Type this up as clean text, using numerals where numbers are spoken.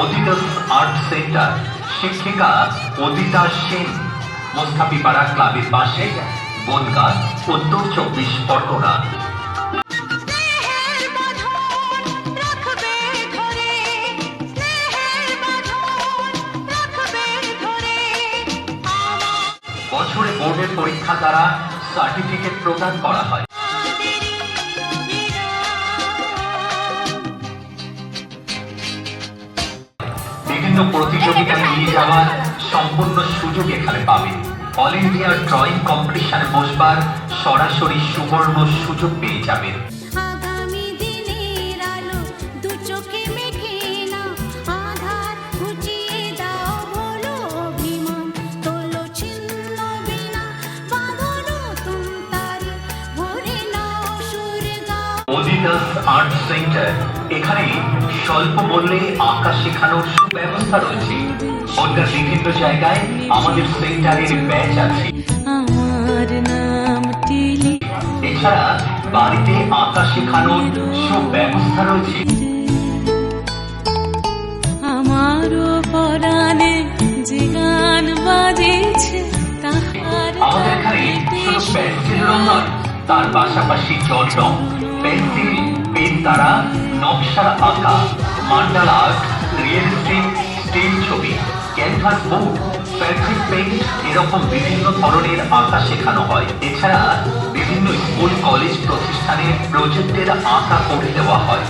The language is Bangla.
অদিদাস আর্ট সেন্টার, শিক্ষিকা অদিতা সেন, মোস্তাফিপাড়া ক্লাবের পাশে, বনগাঁ, উত্তর 24 পরগনা। বছরে বোর্ডের পরীক্ষা দ্বারা সার্টিফিকেট প্রদান করা হয়। বিভিন্ন প্রতিযোগিতায় নিয়ে যাওয়ার সম্পূর্ণ সুযোগ এখানে পাবেন। অল ইন্ডিয়া ড্রয়িং কম্পিটিশনে বসবার সরাসরি সুবর্ণ সুযোগ পেয়ে যাবেন। অদিদাস আর্ট সেন্টার, এখানে স্বল্প মূল্যে আঁকা শেখানোর সুব্যবস্থা রয়েছে। বনগাঁর বিভিন্ন জায়গায় আমাদের সেন্টারের ব্যাচ আছে। এছাড়া বাড়িতে আঁকা শেখানোর সুব্যবস্থা রয়েছে। আমাদের এখানে শুধু পেন্সিল রং নয়, তার পাশাপাশি জল রং, পেন্সিল, পেন দ্বারা নকশার আঁকা, মান্ডাল আর্ট, রিয়েলিস্টিক স্টিল ছবি, ক্যানভাস বোর্ড, ফ্যাব্রিক পেইন্ট, এরকম বিভিন্ন ধরনের আঁকা শেখানো হয়। এছাড়া বিভিন্ন স্কুল, কলেজ, প্রতিষ্ঠানে প্রজেক্টের আঁকা করে দেওয়া হয়।